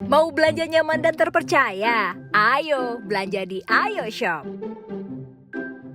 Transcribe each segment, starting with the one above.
Mau belanja nyaman dan terpercaya? Ayo belanja di Ayo Shop.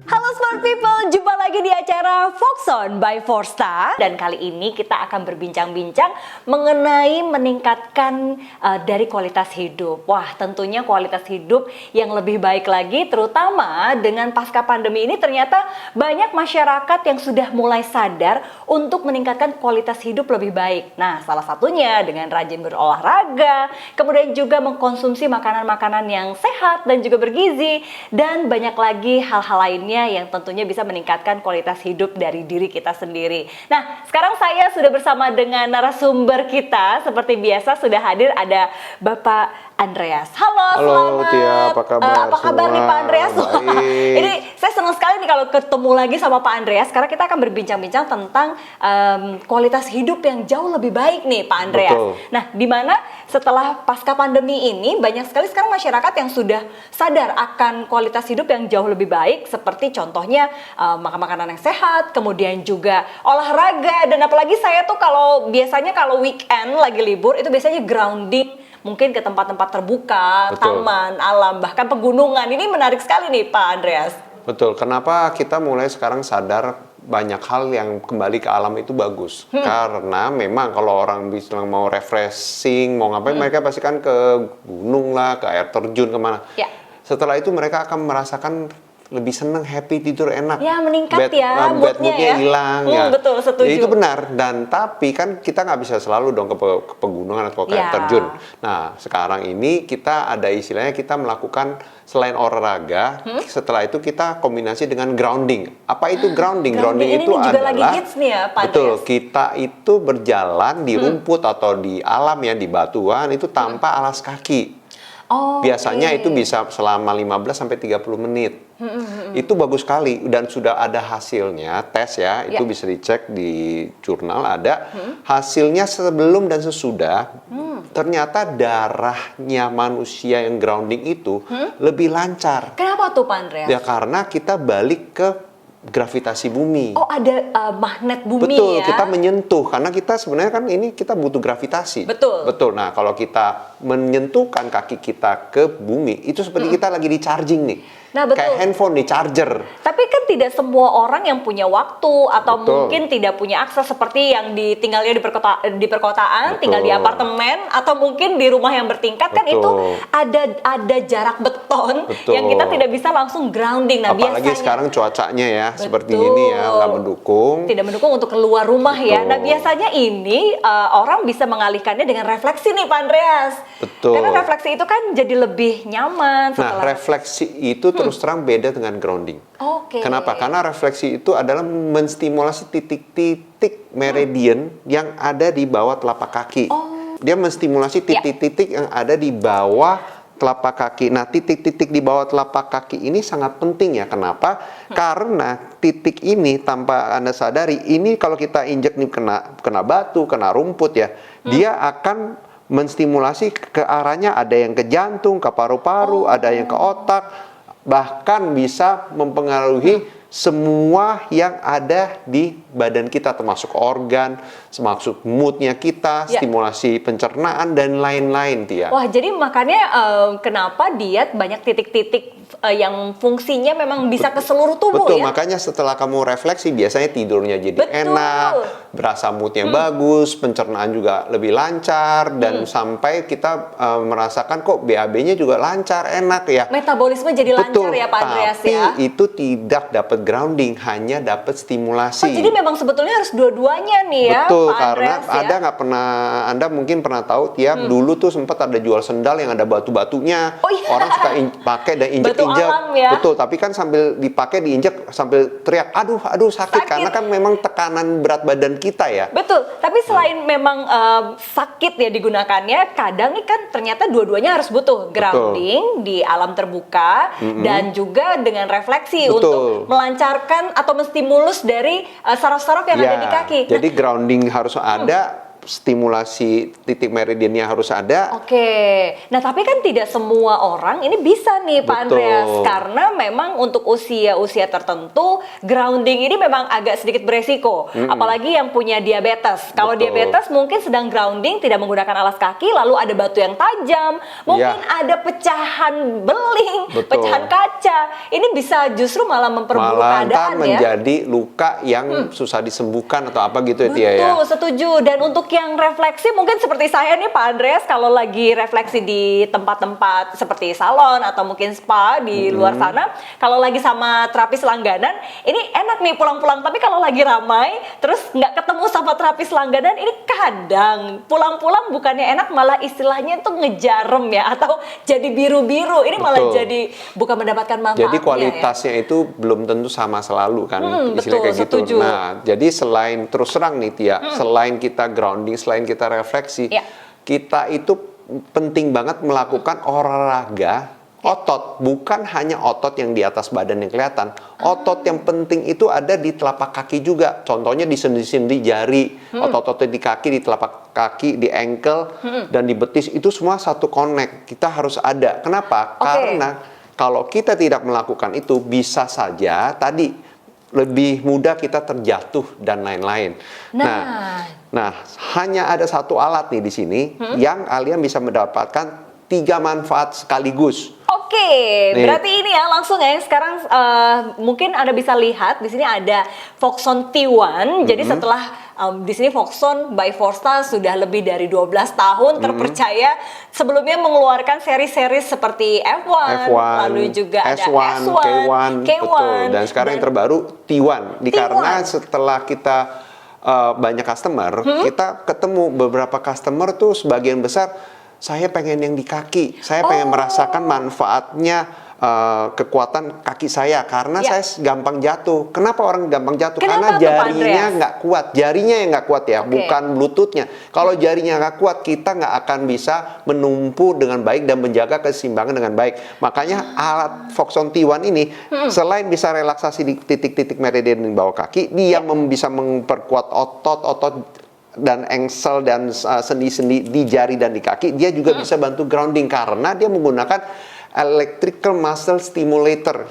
Halo Smart People, jumpa lagi di acara Fox On by Forsta. Dan kali ini kita akan berbincang-bincang mengenai meningkatkan dari kualitas hidup. Wah, tentunya kualitas hidup yang lebih baik lagi, terutama dengan pasca pandemi ini ternyata banyak masyarakat yang sudah mulai sadar untuk meningkatkan kualitas hidup lebih baik. Nah, salah satunya dengan rajin berolahraga, kemudian juga mengkonsumsi makanan-makanan yang sehat dan juga bergizi, dan banyak lagi hal-hal lainnya yang tentunya bisa meningkatkan kualitas hidup dari diri kita sendiri. Nah, sekarang saya sudah bersama dengan narasumber kita. Seperti biasa sudah hadir ada Bapak Andreas. Halo selamat. Tia, apa kabar? Apa kabar nih Pak Andreas? Ini saya senang sekali nih kalau ketemu lagi sama Pak Andreas, karena kita akan berbincang-bincang tentang kualitas hidup yang jauh lebih baik nih Pak Andreas. Betul. Nah, di mana setelah pasca pandemi ini banyak sekali sekarang masyarakat yang sudah sadar akan kualitas hidup yang jauh lebih baik, seperti contohnya makan makanan yang sehat, kemudian juga olahraga, dan apalagi saya tuh biasanya kalau weekend lagi libur itu biasanya grounding, mungkin ke tempat-tempat terbuka, Betul. taman, alam, bahkan pegunungan. Ini menarik sekali nih Pak Andreas. Betul, kenapa kita mulai sekarang sadar banyak hal yang kembali ke alam itu bagus. Karena memang kalau orang bilang mau refreshing, mau ngapain, mereka pasti kan ke gunung lah, ke air terjun, kemana. Ya. Setelah itu mereka akan merasakan lebih senang, happy, tidur enak. Ya, meningkat bad moodnya ya. hilang ya. Betul, setuju. Ya, itu benar. Dan tapi kan kita nggak bisa selalu dong ke pegunungan atau ke air Ya. terjun. Nah, sekarang ini kita ada istilahnya kita melakukan selain olahraga, setelah itu kita kombinasi dengan grounding. Apa itu grounding? Grounding ini itu juga adalah lagi hits nih ya, Pak betul, Andreas. kita itu berjalan di rumput atau di alam ya, di batuan itu tanpa alas kaki. Oh, Biasanya oke. itu bisa selama 15 sampai 30 menit. Itu bagus sekali dan sudah ada hasilnya, tes ya, itu bisa dicek di jurnal ada. Hasilnya sebelum dan sesudah, ternyata darahnya manusia yang grounding itu lebih lancar. Kenapa tuh Pak Andreas? Ya karena kita balik ke gravitasi bumi. Oh, ada magnet bumi. Betul, ya? kita menyentuh karena kita sebenarnya kan ini kita butuh gravitasi. Betul. Betul. Nah, kalau kita menyentuhkan kaki kita ke bumi, itu seperti kita lagi di charging nih. Nah, betul. Kayak handphone di charger. Tapi kan tidak semua orang yang punya waktu atau Betul. mungkin tidak punya akses seperti yang tinggalnya di perkotaan, Betul. tinggal di apartemen atau mungkin di rumah yang bertingkat. Kan itu Betul. ada jarak beton Betul. yang kita tidak bisa langsung grounding. Nah, Apalagi biasanya sekarang cuacanya ya seperti Betul. ini ya, nggak mendukung. tidak mendukung untuk keluar rumah ya. Betul. Nah, biasanya ini orang bisa mengalihkannya dengan refleksi nih Pak Andreas. Betul. Karena refleksi itu kan jadi lebih nyaman Nah, setelah refleksi itu terus terang beda dengan grounding. Oke. Kenapa? Karena refleksi itu adalah menstimulasi titik-titik meridian yang ada di bawah telapak kaki. Dia menstimulasi titik-titik yang ada di bawah telapak kaki. Nah, titik-titik di bawah telapak kaki ini sangat penting ya. Kenapa? Karena titik ini tanpa Anda sadari, ini kalau kita injek nih kena batu, kena rumput ya, dia akan menstimulasi ke arahnya, ada yang ke jantung, ke paru-paru, ada yang ke otak, bahkan bisa mempengaruhi semua yang ada di badan kita, termasuk organ, termasuk moodnya kita, Ya. stimulasi pencernaan dan lain-lain, Tia. Wah, jadi makanya kenapa diet banyak titik-titik yang fungsinya memang bisa ke seluruh tubuh Betul, ya? makanya setelah kamu refleksi biasanya tidurnya jadi Betul. enak, berasa moodnya bagus, pencernaan juga lebih lancar, dan sampai kita merasakan kok BAB-nya juga lancar, enak ya. Metabolisme jadi lancar ya Pak Andreas tapi ya? itu tidak dapat grounding, hanya dapat stimulasi. Oh, jadi memang sebetulnya harus dua-duanya nih ya Betul, Pak karena Andreas ya? ada nggak pernah, Anda mungkin pernah tahu tiap dulu tuh sempat ada jual sendal yang ada batu-batunya. Oh, iya. Orang suka pakai dan injek-injek. Batu alam ya? Betul, tapi kan sambil dipakai diinjek sambil teriak, aduh sakit. Karena kan memang tekanan berat badan kita ya. Betul, tapi selain memang sakit ya digunakannya, kadang nih kan ternyata dua-duanya harus butuh grounding di alam terbuka dan juga dengan refleksi Betul. untuk melancarkan atau menstimulus dari saraf-saraf yang ada di kaki. Jadi grounding harus ada, stimulasi titik meridiannya harus ada. Oke, nah tapi kan tidak semua orang ini bisa nih Pak Betul. Andreas, karena memang untuk usia-usia tertentu grounding ini memang agak sedikit beresiko, apalagi yang punya diabetes. Kalau Betul. diabetes mungkin sedang grounding tidak menggunakan alas kaki, lalu ada batu yang tajam, mungkin ada pecahan beling, Betul. pecahan kaca, ini bisa justru malah memperburuk Malah keadaan ya. menjadi luka yang susah disembuhkan atau apa gitu ya Tia ya. Betul, setuju. Dan untuk yang refleksi mungkin seperti saya nih Pak Andreas, kalau lagi refleksi di tempat-tempat seperti salon atau mungkin spa di luar sana, kalau lagi sama terapis langganan, ini enak nih pulang-pulang. Tapi kalau lagi ramai, terus nggak ketemu sama terapis langganan, ini kadang pulang-pulang bukannya enak, malah istilahnya itu ngejarem ya, atau jadi biru-biru. Ini malah Betul. jadi bukan mendapatkan manfaatnya. Jadi kualitasnya itu belum tentu sama selalu kan, istilahnya betul, kayak gitu. setuju. Nah, jadi selain terus terang nih Tia, selain kita grounding, selain kita refleksi, Ya. kita itu penting banget melakukan olahraga otot, bukan hanya otot yang di atas badan yang kelihatan. Otot yang penting itu ada di telapak kaki juga. Contohnya di sendi-sendi jari, otot-otot di kaki, di telapak kaki, di ankle, dan di betis, itu semua satu connect. Kita harus ada. Kenapa? Oke. Karena kalau kita tidak melakukan itu, bisa saja tadi lebih mudah kita terjatuh dan lain-lain. Nah, hanya ada satu alat nih di sini yang kalian bisa mendapatkan 3 manfaat sekaligus. Oke, Nih. berarti ini ya langsung ya sekarang mungkin Anda bisa lihat di sini ada Foxon T1. Jadi setelah di sini Foxon by Forsta sudah lebih dari 12 tahun terpercaya, sebelumnya mengeluarkan seri-seri seperti F1, lalu juga ada S1, S1, K1, betul. Dan sekarang yang terbaru T1. Karena setelah kita banyak customer, kita ketemu beberapa customer tuh sebagian besar, saya pengen yang di kaki, saya pengen merasakan manfaatnya kekuatan kaki saya karena saya gampang jatuh. Kenapa orang gampang jatuh? Kenapa Karena tuh, Pak jarinya Andreas? nggak kuat, jarinya yang nggak kuat ya, bukan bluetoothnya. Kalau jarinya nggak kuat, kita nggak akan bisa menumpu dengan baik dan menjaga keseimbangan dengan baik. Makanya alat Foxon T1 ini selain bisa relaksasi di titik-titik meridian di bawah kaki, dia bisa memperkuat otot-otot dan engsel dan sendi-sendi di jari dan di kaki. Dia juga bisa bantu grounding karena dia menggunakan electrical muscle stimulator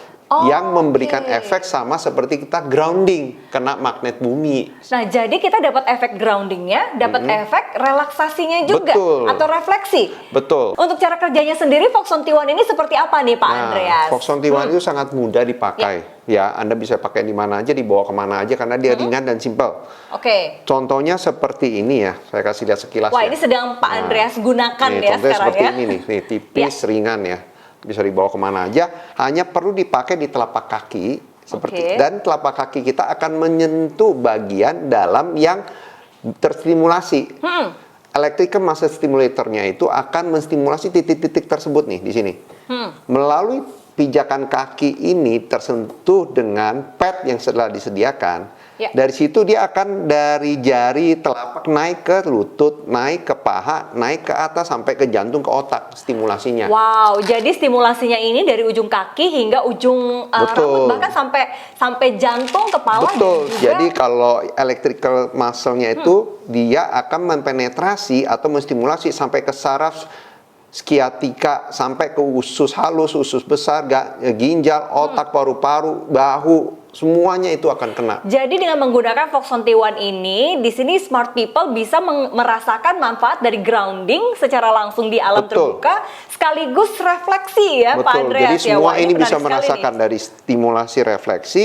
yang memberikan efek sama seperti kita grounding kena magnet bumi. Nah, jadi kita dapat efek groundingnya, dapat efek relaksasinya juga, Betul. atau refleksi. Betul. Untuk cara kerjanya sendiri, Foxon T1 ini seperti apa nih Pak Andreas? Foxon T1 itu sangat mudah dipakai. Ya, Anda bisa pakai di mana aja, dibawa kemana aja karena dia ringan dan simpel. Oke. Contohnya seperti ini ya, saya kasih lihat sekilas. Wah, ya. ini sedang Pak Andreas gunakan Nih, ya contohnya sekarang seperti ya. ini nih, tipis, ringan ya. Bisa dibawa kemana aja, hanya perlu dipakai di telapak kaki seperti dan telapak kaki kita akan menyentuh bagian dalam yang terstimulasi. Electrical muscle stimulatornya itu akan menstimulasi titik-titik tersebut nih di sini. Melalui pijakan kaki ini tersentuh dengan pad yang setelah disediakan. Dari situ dia akan dari jari telapak naik ke lutut, naik ke paha, naik ke atas sampai ke jantung, ke otak stimulasinya. Wow, jadi stimulasinya ini dari ujung kaki hingga ujung rambut, bahkan sampai jantung, kepala. Betul. Juga. Jadi kalau electrical muscle-nya itu dia akan mempenetrasi atau menstimulasi sampai ke saraf skiatika, sampai ke usus halus, usus besar, ginjal, otak, paru-paru, bahu, semuanya itu akan kena. Jadi dengan menggunakan Foxon T1 ini, di sini smart people bisa merasakan manfaat dari grounding secara langsung di alam terbuka, sekaligus refleksi ya Pak Andreas. Jadi semua ini bisa menarik sekali merasakan dari stimulasi refleksi,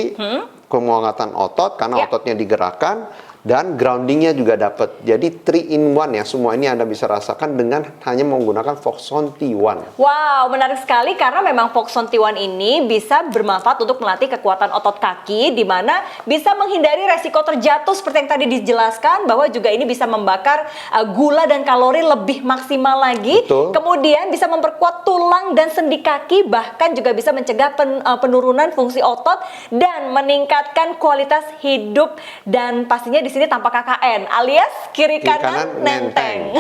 penguatan otot karena ototnya digerakkan, dan groundingnya juga dapat. Jadi 3 in 1 ya, semua ini Anda bisa rasakan dengan hanya menggunakan Foxon T1. Wow, menarik sekali karena memang Foxon T1 ini bisa bermanfaat untuk melatih kekuatan otot kaki, di mana bisa menghindari resiko terjatuh seperti yang tadi dijelaskan, bahwa juga ini bisa membakar gula dan kalori lebih maksimal lagi. Betul. Kemudian bisa memperkuat tulang dan sendi kaki, bahkan juga bisa mencegah penurunan fungsi otot dan meningkatkan kualitas hidup, dan pastinya di sini tanpa KKN alias kiri kanan nenteng.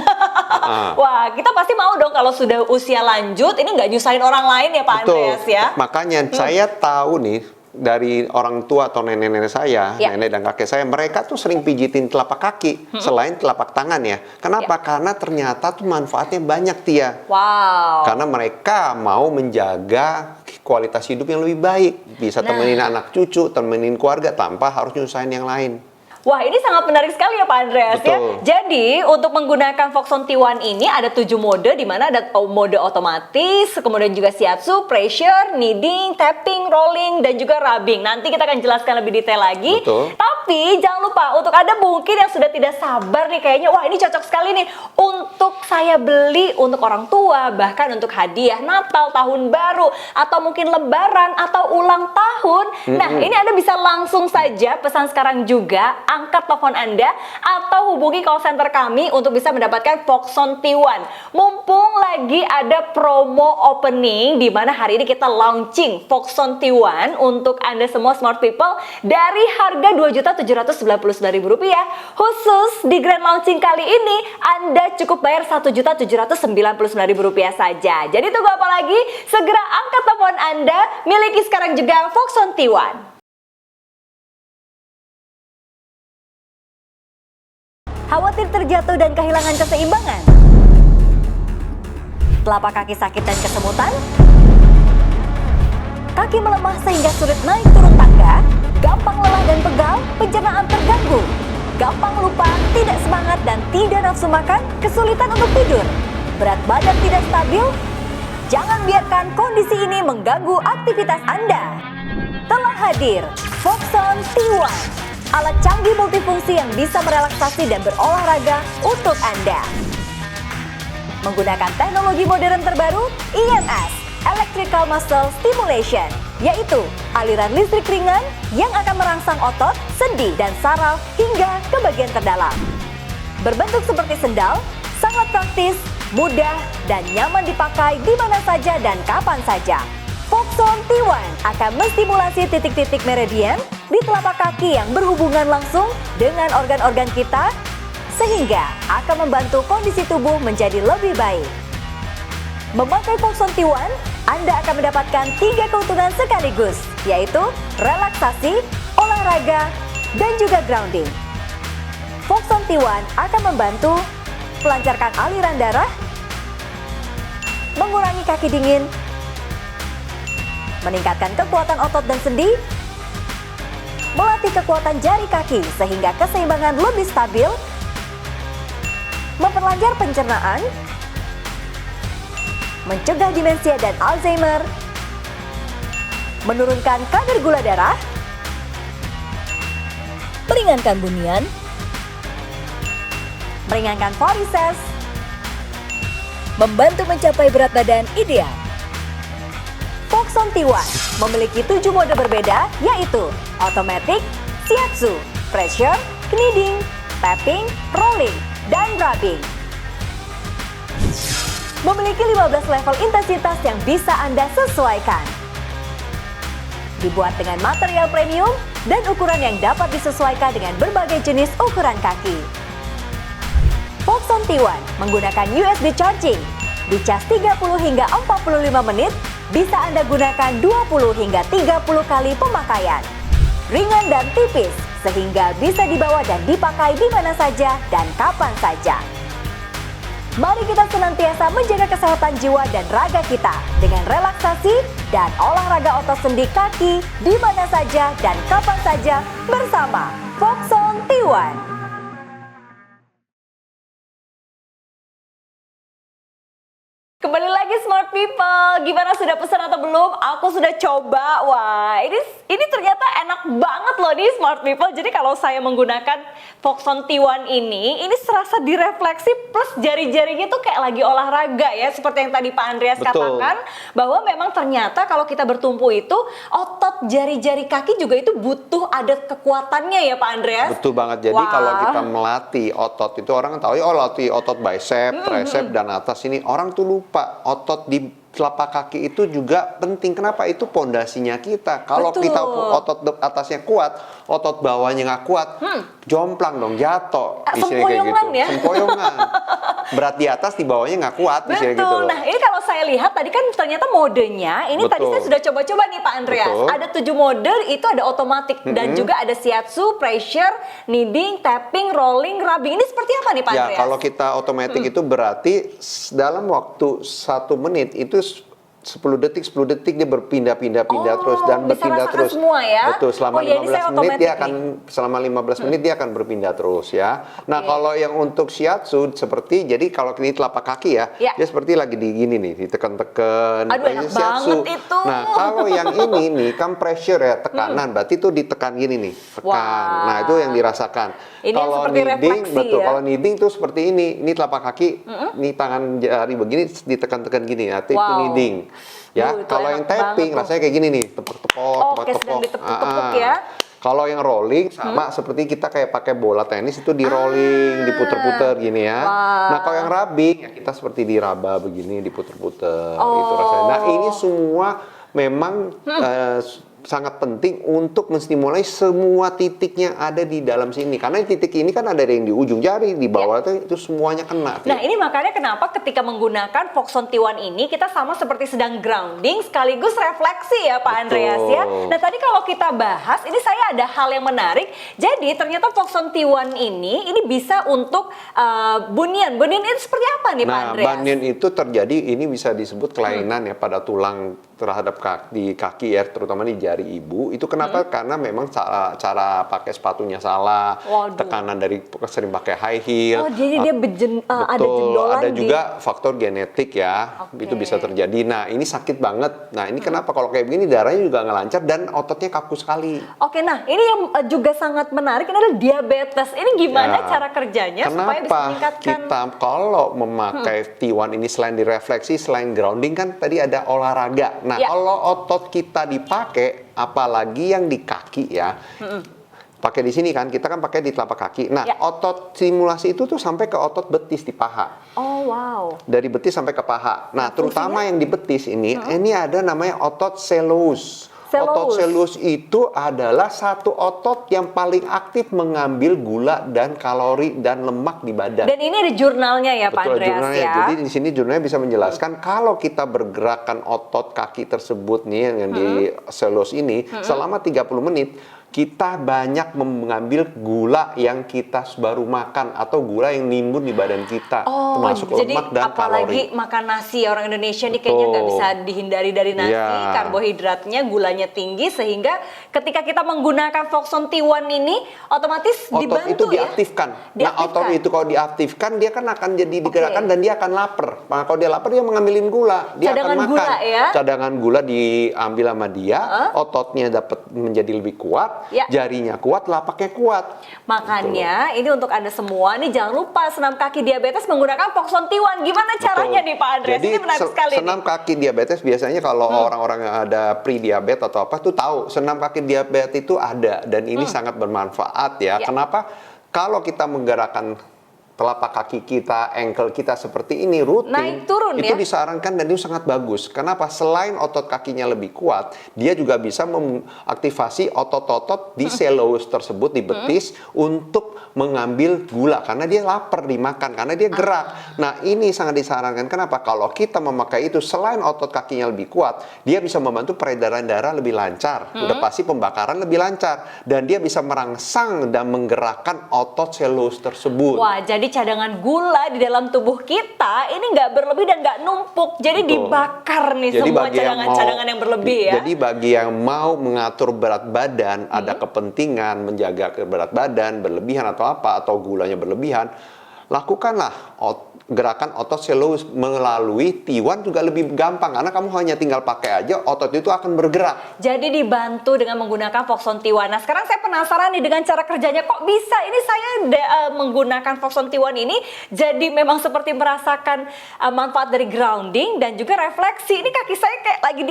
Wah, kita pasti mau dong kalau sudah usia lanjut ini nggak nyusahin orang lain ya Pak Andreas ya. Makanya saya tahu nih dari orang tua atau nenek-nenek saya, Ya. nenek dan kakek saya, mereka tuh sering pijitin telapak kaki selain telapak tangan ya. Kenapa? Karena ternyata tuh manfaatnya banyak, Tia. Wow. Karena mereka mau menjaga kualitas hidup yang lebih baik. Bisa temenin anak cucu, temenin keluarga tanpa harus nyusahin yang lain. Wah, ini sangat menarik sekali ya Pak Andreas ya. Betul. Jadi untuk menggunakan Foxon T1 ini ada 7 mode, di mana ada mode otomatis, kemudian juga shiatsu, pressure, kneading, tapping, rolling, dan juga rubbing. Nanti kita akan jelaskan lebih detail lagi. Betul. Tapi jangan lupa untuk Anda mungkin yang sudah tidak sabar nih kayaknya, wah ini cocok sekali nih untuk saya beli untuk orang tua, bahkan untuk hadiah Natal, Tahun Baru, atau mungkin Lebaran atau ulang tahun. Nah, ini Anda bisa langsung saja pesan sekarang juga, angkat telepon Anda atau hubungi call center kami untuk bisa mendapatkan Foxon T1. Mumpung lagi ada promo opening di mana hari ini kita launching Foxon T1 untuk Anda semua smart people dari harga Rp2.799.000. Khusus di grand launching kali ini Anda cukup bayar Rp1.799.000 saja. Jadi tunggu apa lagi? Segera angkat telepon Anda, miliki sekarang juga Foxon T1. Khawatir terjatuh dan kehilangan keseimbangan? Telapak kaki sakit dan kesemutan? Kaki melemah sehingga sulit naik turun tangga? Gampang lelah dan pegal? Pencernaan terganggu? Gampang lupa, tidak semangat dan tidak nafsu makan? Kesulitan untuk tidur? Berat badan tidak stabil? Jangan biarkan kondisi ini mengganggu aktivitas Anda. Telah hadir Foxon T1. Alat canggih multifungsi yang bisa merelaksasi dan berolahraga untuk Anda. Menggunakan teknologi modern terbaru, EMS, Electrical Muscle Stimulation, yaitu aliran listrik ringan yang akan merangsang otot, sendi, dan saraf hingga ke bagian terdalam. Berbentuk seperti sendal, sangat praktis, mudah, dan nyaman dipakai di mana saja dan kapan saja. Foxon T1 akan menstimulasi titik-titik meridian di telapak kaki yang berhubungan langsung dengan organ-organ kita, sehingga akan membantu kondisi tubuh menjadi lebih baik. Memakai Foxon T1, Anda akan mendapatkan 3 keuntungan sekaligus, yaitu relaksasi, olahraga, dan juga grounding. Foxon T1 akan membantu melancarkan aliran darah, mengurangi kaki dingin, meningkatkan kekuatan otot dan sendi, melatih kekuatan jari kaki sehingga keseimbangan lebih stabil, memperlancar pencernaan, mencegah demensia dan Alzheimer, menurunkan kadar gula darah, meringankan bunian, meringankan varises, membantu mencapai berat badan ideal. Foxon T1 memiliki 7 mode berbeda, yaitu automatic, shiatsu, pressure, kneading, tapping, rolling, dan rubbing. Memiliki 15 level intensitas yang bisa Anda sesuaikan. Dibuat dengan material premium dan ukuran yang dapat disesuaikan dengan berbagai jenis ukuran kaki. Foxon T1 menggunakan USB charging, dicas 30 hingga 45 menit, bisa Anda gunakan 20 hingga 30 kali pemakaian. Ringan dan tipis, sehingga bisa dibawa dan dipakai di mana saja dan kapan saja. Mari kita senantiasa menjaga kesehatan jiwa dan raga kita dengan relaksasi dan olahraga otot sendi kaki di mana saja dan kapan saja bersama Foxon T1. Kembali lagi smart people, gimana sudah pesan atau belum? Aku sudah coba, wah ini ternyata enak banget loh nih smart people. Jadi kalau saya menggunakan Foxon T1 ini serasa direfleksi plus jari-jarinya tuh kayak lagi olahraga ya. Seperti yang tadi Pak Andreas katakan, bahwa memang ternyata kalau kita bertumpu itu otot jari-jari kaki juga itu butuh ada kekuatannya ya Pak Andreas. Betul banget, jadi kalau kita melatih otot itu orang tahu ya, oh latih otot bicep, tricep dan atas ini, orang tuh lupa otot di telapak kaki itu juga penting. Kenapa? Itu pondasinya kita. Kalau kita otot atasnya kuat, otot bawahnya nggak kuat, jomplang dong, jatuh. Sempoyongan ya? Sempoyongan. berat di atas, di bawahnya nggak kuat. Betul. Gitu loh. Nah, ini kalau saya lihat tadi kan ternyata modenya, ini tadi saya sudah coba-coba nih Pak Andreas. Betul. Ada 7 mode, itu ada otomatis dan juga ada shiatsu, pressure, kneading, tapping, rolling, rubbing. Ini seperti apa nih Pak Ya, Andreas? kalau kita otomatis itu berarti dalam waktu 1 menit itu 10 detik dia berpindah-pindah terus dan bisa berpindah rasakan terus. semua ya? Betul, selama ini saya 15 menit dia otomatis akan selama 15 menit dia akan berpindah terus ya. Nah, kalau yang untuk shiatsu seperti jadi kalau ini telapak kaki ya, dia seperti lagi di gini nih, ditekan-tekan. Aduh, enak banget itu. Nah, kalau yang ini nih kan pressure ya, tekanan, berarti itu ditekan gini nih, tekan. Nah, itu yang dirasakan. Ini yang Kalau seperti kneading, refleksi betul. ya? Kalau kneading tuh seperti ini telapak kaki, ini tangan jari begini ditekan-tekan gini, itu kneading. Ya, kalau yang tapping rasanya kayak gini nih, tepuk-tepuk, sedang ditepuk-tepuk ya. Kalau yang rolling sama seperti kita kayak pakai bola tenis itu di rolling, diputer-puter gini ya. Nah, kalau yang rubbing ya kita seperti diraba begini, diputer-puter gitu rasanya. Nah, ini semua memang sangat penting untuk menstimulasi semua titik yang ada di dalam sini. Karena titik ini kan ada yang di ujung jari, di bawah itu semuanya kena. Nah, ini makanya kenapa ketika menggunakan Foxon T1 ini kita sama seperti sedang grounding sekaligus refleksi ya Pak Andreas ya. Nah, tadi kalau kita bahas, ini saya ada hal yang menarik. Jadi ternyata Foxon T1 ini bisa untuk bunian. Bunian itu seperti apa nih Pak Andreas? Nah, bunian itu terjadi, ini bisa disebut kelainan ya pada tulang terhadap kaki ya, terutama di jari ibu. Itu kenapa? Karena memang cara pakai sepatunya salah, tekanan dari sering pakai high heel. Oh, jadi dia ada jendolan. Ada juga faktor genetik ya, itu bisa terjadi. Nah, ini sakit banget. Nah, ini kenapa? Kalau kayak begini darahnya juga nggak lancar dan ototnya kaku sekali. Oke, nah ini yang juga sangat menarik, ini adalah diabetes. Ini gimana cara kerjanya supaya bisa meningkatkan? Kita kalau memakai T1 ini selain direfleksi, selain grounding kan tadi ada olahraga. Nah, kalau otot kita dipakai, apalagi yang di kaki ya, pakai di sini kan, kita kan pakai di telapak kaki. Nah, otot simulasi itu tuh sampai ke otot betis di paha. Oh, wow. Dari betis sampai ke paha. Nah, terutama yang di betis ini ada namanya otot selus. Otot selus itu adalah satu otot yang paling aktif mengambil gula dan kalori dan lemak di badan. Dan ini ada jurnalnya ya Pak Andreas jurnalnya. ya. Jadi di sini jurnalnya bisa menjelaskan kalau kita bergerakan otot kaki tersebut nih yang di selus ini selama 30 menit kita banyak mengambil gula yang kita baru makan atau gula yang nimbun di badan kita, termasuk lemak dan kalori. Apalagi makan nasi, orang Indonesia nih kayaknya nggak bisa dihindari dari nasi, karbohidratnya, gulanya tinggi, sehingga ketika kita menggunakan Foxon T1 ini otomatis otot dibantu itu diaktifkan. Nah, otot itu kalau diaktifkan dia kan akan jadi digerakkan dan dia akan lapar. Nah, kalau dia lapar dia mengambilin gula, dia cadangan akan makan. Gula, ya? Cadangan gula diambil sama dia, ototnya dapat menjadi lebih kuat. Jarinya kuat, lapaknya kuat. Makanya ini untuk Anda semua nih jangan lupa senam kaki diabetes menggunakan Foxon T1. Gimana caranya nih Pak Andreas? Jadi ini menarik sekali. Senam kaki diabetes biasanya kalau orang-orang yang ada pre-diabetes atau apa tuh tahu senam kaki diabetes itu ada dan ini sangat bermanfaat ya. Kenapa? Kalau kita menggerakkan telapak kaki kita, ankle kita seperti ini rutin, naik turun itu ya? disarankan dan itu sangat bagus. Kenapa? Selain otot kakinya lebih kuat, dia juga bisa mengaktifasi otot-otot di selus tersebut, di betis, untuk mengambil gula karena dia lapar dimakan, karena dia gerak. Nah, ini sangat disarankan. Kenapa? Kalau kita memakai itu, selain otot kakinya lebih kuat, dia bisa membantu peredaran darah lebih lancar, udah pasti pembakaran lebih lancar, dan dia bisa merangsang dan menggerakkan otot selus tersebut. Wah, jadi cadangan gula di dalam tubuh kita ini nggak berlebih dan nggak numpuk. Jadi dibakar nih jadi semua cadangan-cadangan yang berlebih ya. Jadi bagi yang mau mengatur berat badan, ada kepentingan menjaga berat badan berlebihan atau apa, atau gulanya berlebihan, lakukanlah gerakan otot selus melalui T1 juga lebih gampang karena kamu hanya tinggal pakai aja, otot itu akan bergerak. Jadi dibantu dengan menggunakan Foxon T1. Nah, sekarang saya penasaran nih dengan cara kerjanya, kok bisa ini saya menggunakan Foxon T1 ini jadi memang seperti merasakan manfaat dari grounding dan juga refleksi. Ini kaki saya kayak lagi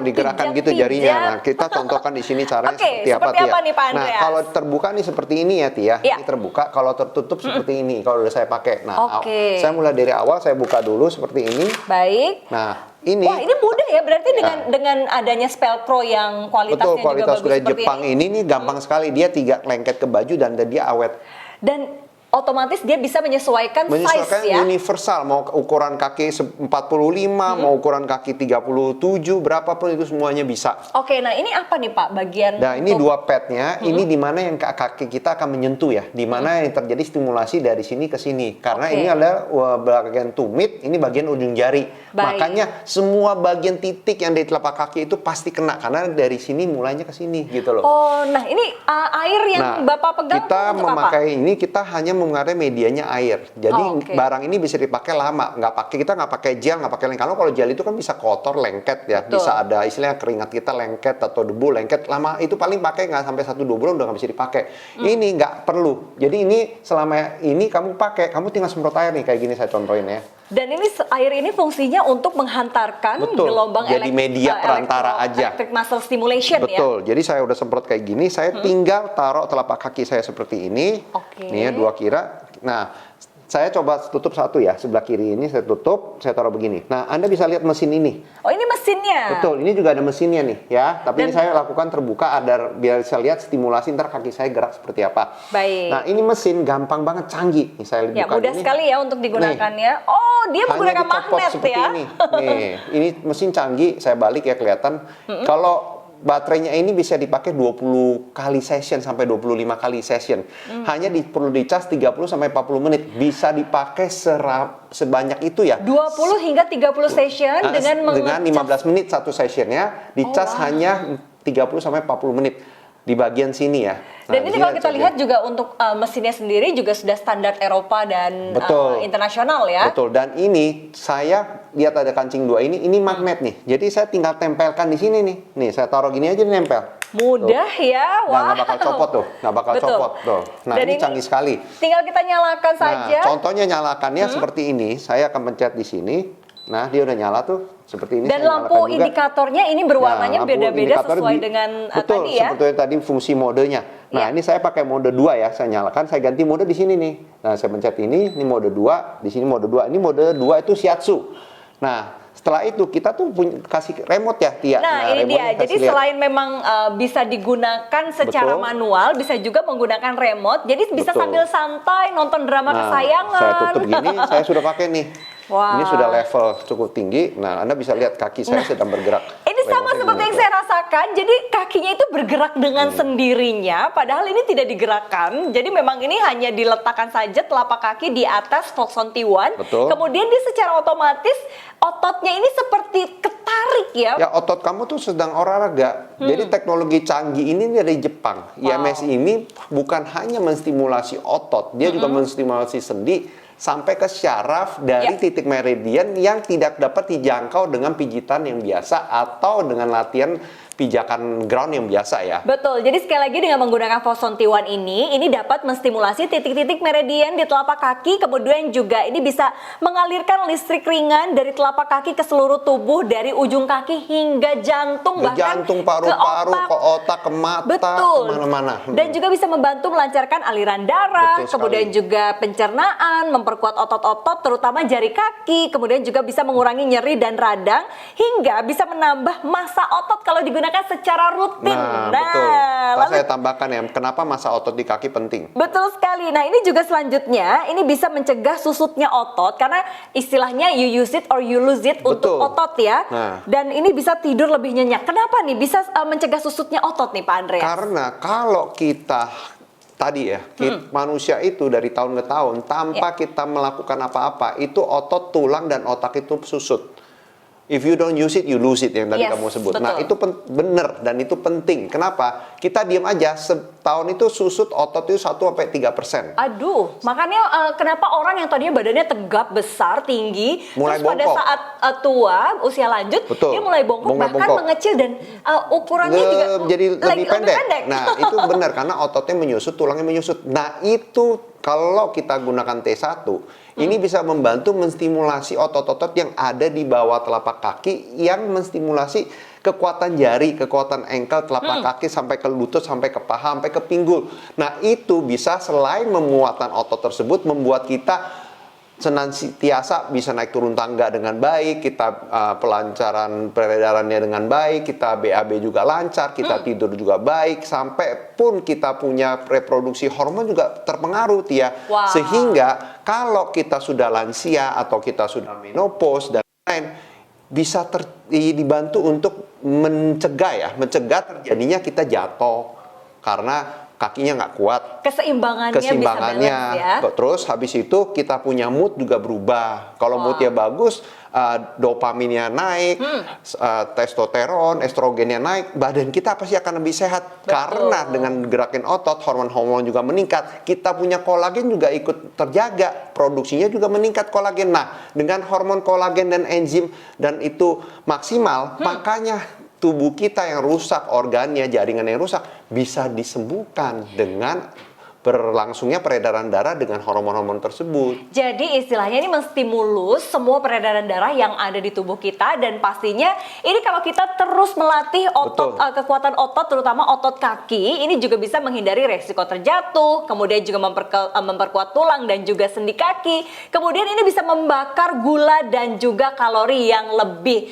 digerakkan gitu jarinya. Nah, kita contohkan di sini caranya seperti apa nih Pak Andreas? Nah, kalau terbuka nih seperti ini ya Tia. Ini terbuka, kalau tertutup seperti ini kalau udah saya pakai. Nah, saya mulai dari awal, saya buka dulu seperti ini. Baik. Nah, ini. Wah, ini mudah ya berarti dengan adanya Spelcro yang kualitasnya kualitas juga bagus kuda Jepang ini nih gampang sekali. Dia 3 lengket ke baju dan dia awet. Dan otomatis dia bisa menyesuaikan Menyesuaikan size ya. universal, mau ukuran kaki 45, mau ukuran kaki 37, berapapun itu semuanya bisa. Oke, nah ini apa nih Pak bagian Nah, ini untuk- dua padnya, ini di mana yang kaki kita akan menyentuh ya, di mana yang terjadi stimulasi dari sini ke sini. Karena Oke. ini adalah bagian tumit, ini bagian ujung jari. Baik. Makanya semua bagian titik yang di telapak kaki itu pasti kena karena dari sini mulainya ke sini gitu loh. Oh, nah ini air yang Bapak pegang kita untuk apa? memakai ini, kita hanya memakai medianya air. Jadi Oh, oke. barang ini bisa dipakai lama, kita nggak pakai gel, nggak pakai lem. Kalau gel itu kan bisa kotor, lengket ya, Betul. bisa ada istilahnya keringat kita lengket atau debu lengket. Lama itu paling pakai nggak sampai 1-2 bulan udah nggak bisa dipakai. Ini nggak perlu. Jadi ini selama ini kamu pakai, kamu tinggal semprot air nih kayak gini saya contohin ya. Dan ini air ini fungsinya untuk menghantarkan Betul. gelombang Jadi media perantara aja. electric muscle stimulation ya. Betul. Jadi saya udah semprot kayak gini, saya tinggal taruh telapak kaki saya seperti ini. Oke. Nih ya, 2 kira. Nah, saya coba tutup satu ya, sebelah kiri ini saya tutup, saya taruh begini. Nah, Anda bisa lihat mesin ini. Oh, ini mesinnya. Betul, ini juga ada mesinnya nih ya. Tapi Dan- ini saya lakukan terbuka agar biar bisa lihat stimulasi ntar kaki saya gerak seperti apa. Baik. Nah, ini mesin gampang banget, canggih. Nih saya Ya, buka mudah ini. sekali ya untuk digunakannya. Oh, dia Hanya menggunakan dicopot magnet seperti ya. ini. Nih, ini mesin canggih, saya balik ya kelihatan. Kalau baterainya ini bisa dipakai 20 kali session sampai 25 kali session. Hanya perlu dicas 30 sampai 40 menit. Bisa dipakai sebanyak itu ya. 20 hingga 30 session Nah, dengan dengan 15 menit satu sessionnya, dicas wow. hanya 30 sampai 40 menit di bagian sini ya. Dan Nah, ini di kalau sini kita ada lihat juga untuk mesinnya sendiri juga sudah standar Eropa dan Betul. internasional ya. Betul, dan ini saya lihat ada kancing 2 ini magnet nih. Jadi saya tinggal tempelkan di sini nih. Nih, saya taruh gini aja nih nempel. Mudah ya, Nah, wah. nggak bakal copot tuh, nggak bakal Betul. copot tuh. Nah, Dan ini canggih sekali. Tinggal kita nyalakan saja. Nah, contohnya nyalakannya seperti ini. Saya akan pencet di sini. Nah, dia udah nyala tuh seperti ini. Dan saya lampu nyalakan juga. indikatornya ini berwarnanya Nah, lampu beda-beda indikator sesuai dengan betul, tadi ya. seperti tadi fungsi modenya. Nah, Ya. ini saya pakai mode 2 ya. Saya nyalakan, saya ganti mode di sini nih. Nah, saya pencet ini mode 2, di sini mode 2. Ini mode 2 itu shiatsu. Nah, setelah itu kita tuh kasih remote ya, Tia. Nah, ini remote-nya dia. Jadi kasih lihat. selain memang bisa digunakan secara Betul. manual, bisa juga menggunakan remote. Jadi bisa Betul. sambil santai nonton drama kesayangan. Saya tutup gini, saya sudah pakai nih. Wah. Ini sudah level cukup tinggi. Nah, Anda bisa lihat kaki saya sedang bergerak. Ini sama Remote-nya seperti gini yang tuh. saya rasakan. Jadi kakinya itu bergerak dengan sendirinya, padahal ini tidak digerakkan. Jadi memang ini hanya diletakkan saja telapak kaki di atas Foxon T1. Betul. Kemudian dia secara otomatis ototnya ini seperti ketarik ya. Ya, otot kamu tuh sedang olahraga. Jadi teknologi canggih ini dari Jepang. IMS ini bukan hanya menstimulasi otot, dia juga menstimulasi sendi sampai ke syaraf dari Ya. titik meridian yang tidak dapat dijangkau dengan pijitan yang biasa atau dengan latihan pijakan ground yang biasa ya. Betul, jadi sekali lagi dengan menggunakan Foxon T1 ini dapat menstimulasi titik-titik meridian di telapak kaki, kemudian juga ini bisa mengalirkan listrik ringan dari telapak kaki ke seluruh tubuh, dari ujung kaki hingga jantung, Ke bahkan jantung, paru-paru, ke otak, ke mata, Betul. kemana-mana. Dan juga bisa membantu melancarkan aliran darah, Betul sekali. kemudian juga pencernaan, memperkuat otot-otot terutama jari kaki, kemudian juga bisa mengurangi nyeri dan radang, hingga bisa menambah massa otot kalau digunakan secara rutin. Nah, betul. Pas lalu saya tambahkan ya, kenapa massa otot di kaki penting? betul sekali. Nah, ini juga selanjutnya, ini bisa mencegah susutnya otot karena istilahnya you use it or you lose it untuk Betul. otot ya. Nah. Dan ini bisa tidur lebih nyenyak. Kenapa nih bisa mencegah susutnya otot nih Pak Andreas? Karena kalau kita tadi ya, manusia itu dari tahun ke tahun tanpa kita melakukan apa-apa, itu otot, tulang dan otak itu susut. If you don't use it, you lose it yang tadi Yes, kamu sebut. betul. Nah, itu benar dan itu penting. Kenapa? Kita diam aja, setahun itu susut otot itu 1-3%. Aduh, makanya kenapa orang yang tadinya badannya tegap, besar, tinggi, Mulai terus pada bongkok. saat tua, usia lanjut, Betul. dia mulai bongkok, bahkan Bongkok. mengecil dan ukurannya juga Jadi lebih pendek. pendek. Nah, itu benar karena ototnya menyusut, tulangnya menyusut. Nah, itu kalau kita gunakan T1, ini bisa membantu menstimulasi otot-otot yang ada di bawah telapak kaki yang menstimulasi kekuatan jari, kekuatan ankle, telapak kaki sampai ke lutut, sampai ke paha, sampai ke pinggul. Nah, itu bisa selain menguatkan otot tersebut membuat kita senantiasa bisa naik turun tangga dengan baik, kita pelancaran peredarannya dengan baik, kita BAB juga lancar, kita tidur juga baik, sampai pun kita punya reproduksi hormon juga terpengaruh, Tia. Wow. Sehingga kalau kita sudah lansia atau kita sudah menopause dan lain, bisa dibantu untuk mencegah terjadinya kita jatuh karena kakinya nggak kuat. Keseimbangannya bisa balance ya. Terus habis itu kita punya mood juga berubah. Kalau moodnya bagus, dopaminnya naik, testosteron, estrogennya naik, badan kita pasti akan lebih sehat. Betul. Karena dengan gerakin otot, hormon-hormon juga meningkat, kita punya kolagen juga ikut terjaga, produksinya juga meningkat kolagen. Nah, dengan hormon kolagen dan enzim dan itu maksimal, makanya tubuh kita yang rusak, organnya, jaringan yang rusak, bisa disembuhkan dengan berlangsungnya peredaran darah dengan hormon-hormon tersebut. Jadi istilahnya ini menstimulus semua peredaran darah yang ada di tubuh kita, dan pastinya ini kalau kita terus melatih otot, kekuatan otot, terutama otot kaki, ini juga bisa menghindari resiko terjatuh, kemudian juga memperkuat tulang dan juga sendi kaki. Kemudian ini bisa membakar gula dan juga kalori yang lebih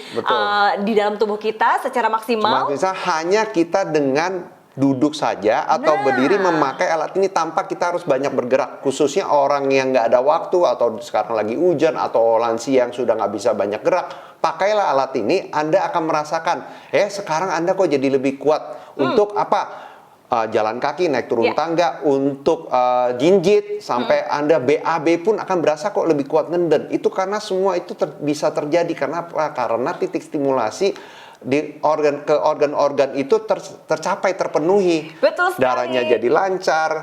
di dalam tubuh kita secara maksimal. Bisa hanya kita dengan duduk saja atau berdiri memakai alat ini tanpa kita harus banyak bergerak, khususnya orang yang nggak ada waktu atau sekarang lagi hujan atau lansia yang sudah nggak bisa banyak gerak. Pakailah alat ini, Anda akan merasakan sekarang Anda kok jadi lebih kuat untuk apa? Jalan kaki, naik turun tangga, untuk jinjit, sampai Anda BAB pun akan berasa kok lebih kuat ngenden. Itu karena semua itu bisa terjadi karena apa? Karena titik stimulasi di organ-organ itu tercapai, terpenuhi. Betul sekali. Darahnya jadi lancar,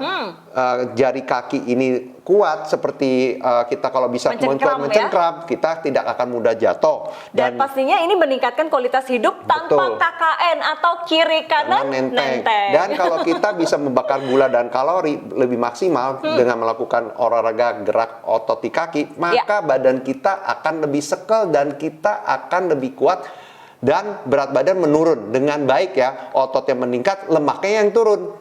jari kaki ini kuat, seperti kita kalau bisa mencengkram, kita tidak akan mudah jatuh. Dan pastinya ini meningkatkan kualitas hidup tanpa KKN atau kiri kanan nenteng. Dan kalau kita bisa membakar gula dan kalori lebih maksimal dengan melakukan olahraga gerak otot di kaki, maka badan kita akan lebih sekel dan kita akan lebih kuat. Dan berat badan menurun dengan baik ya, ototnya meningkat, lemaknya yang turun.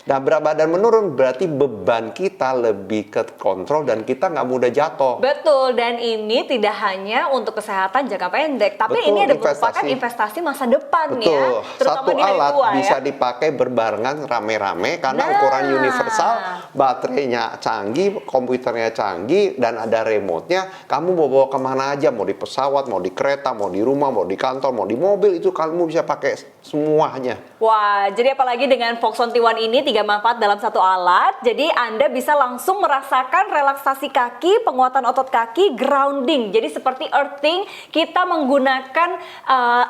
Nah, berat badan menurun berarti beban kita lebih kontrol dan kita nggak mudah jatuh. Betul, dan ini tidak hanya untuk kesehatan jangka pendek, tapi ini ada merupakan investasi masa depan ya. Terutama Satu alat bisa dipakai berbarengan rame-rame karena ukuran universal, baterainya canggih, komputernya canggih, dan ada remote-nya. Kamu mau bawa kemana aja, mau di pesawat, mau di kereta, mau di rumah, mau di kantor, mau di mobil, itu kamu bisa pakai semuanya. Wah, jadi apalagi dengan Foxon T1 ini 3 manfaat dalam satu alat. Jadi Anda bisa langsung merasakan relaksasi kaki, penguatan otot kaki, grounding. Jadi seperti earthing, kita menggunakan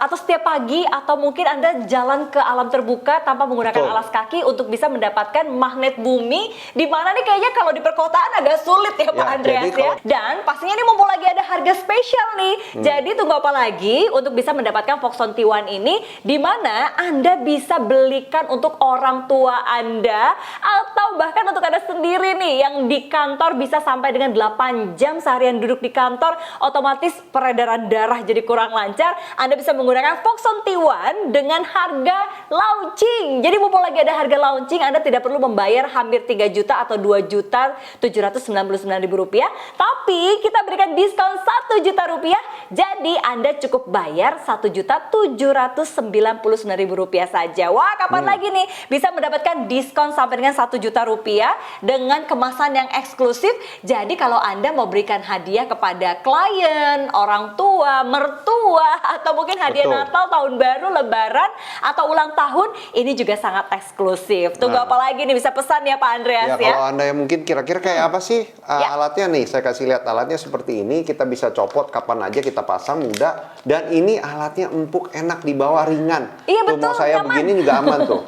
atau setiap pagi atau mungkin Anda jalan ke alam terbuka tanpa menggunakan alas kaki untuk bisa mendapatkan magnet bumi, di mana nih kayaknya kalau di perkotaan agak sulit ya Pak Andreas ya. Dan pastinya ini mumpung lagi ada harga spesial nih. Jadi tunggu apa lagi untuk bisa mendapatkan Foxon T1 ini, di mana Anda bisa belikan untuk orang tua Anda atau bahkan untuk Anda sendiri nih yang di kantor bisa sampai dengan 8 jam seharian duduk di kantor, otomatis peredaran darah jadi kurang lancar. Anda bisa menggunakan Foxon T1 dengan harga launching. Jadi mumpung lagi ada harga launching, Anda tidak perlu membayar hampir 3 juta atau 2.799.000 rupiah, tapi kita berikan diskon 1 juta rupiah. Jadi Anda cukup bayar 1.799.000 rupiah saja. Wah, kapan lagi nih bisa mendapatkan diskon sampai dengan 1 juta rupiah dengan kemasan yang eksklusif. Jadi kalau Anda mau berikan hadiah kepada klien, orang tua, mertua, atau mungkin hadiah Natal, tahun baru, lebaran, atau ulang tahun, ini juga sangat eksklusif. Tunggu apa lagi nih, bisa pesan ya Pak Andreas ya. Kalau Anda yang mungkin kira-kira kayak apa sih alatnya nih, saya kasih lihat alatnya seperti ini. Kita bisa copot kapan aja, kita pasang mudah. Dan ini alatnya empuk, enak dibawa, ringan. Iya, betul, mau saya nyaman. begini juga aman tuh.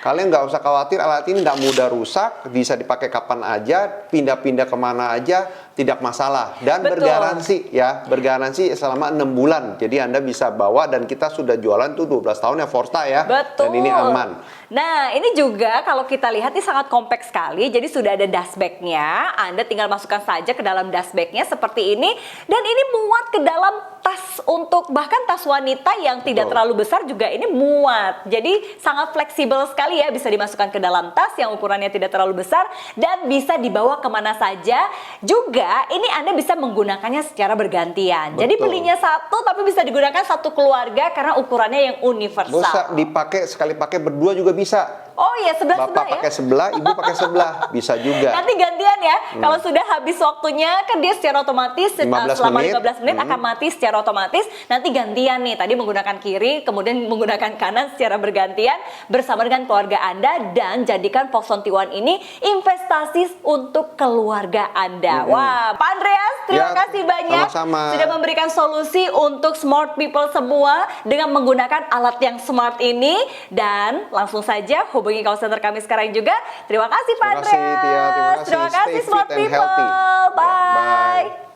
Kalian nggak usah khawatir, alat ini nggak mudah rusak, bisa dipakai kapan aja, pindah-pindah kemana aja, tidak masalah. Dan bergaransi ya, bergaransi selama 6 bulan. Jadi Anda bisa bawa, dan kita sudah jualan tuh 12 tahun ya Forsta ya. Betul. Dan ini aman. Nah, ini juga kalau kita lihat ini sangat kompak sekali. Jadi sudah ada dustbag-nya. Anda tinggal masukkan saja ke dalam dustbag-nya seperti ini. Dan ini muat ke dalam tas, untuk bahkan tas wanita yang tidak terlalu besar juga ini muat. Jadi sangat fleksibel sekali ya, bisa dimasukkan ke dalam tas yang ukurannya tidak terlalu besar dan bisa dibawa kemana saja. Juga juga ini Anda bisa menggunakannya secara bergantian. Jadi Betul. belinya satu tapi bisa digunakan satu keluarga karena ukurannya yang universal. Bisa dipakai sekali pakai berdua juga bisa. Oh iya, sebelah-sebelah Bapak ya. pakai sebelah, ibu pakai sebelah, bisa juga. Nanti gantian ya. Kalau sudah habis waktunya kan dia secara otomatis 15 selama menit. 15 menit akan mati secara otomatis. Nanti gantian nih. Tadi menggunakan kiri, kemudian menggunakan kanan secara bergantian bersama dengan keluarga Anda dan jadikan Foxon T1 ini investasi untuk keluarga Anda. Wah, Pak Andreas, terima Ya, kasih banyak sama-sama. sudah memberikan solusi untuk smart people semua dengan menggunakan alat yang smart ini, dan langsung saja hubungi call center kami sekarang juga. Terima kasih Pak Terima kasih, Andreas. Tia. Terima kasih. Terima kasih Stay smart fit and people. healthy. Bye. Bye.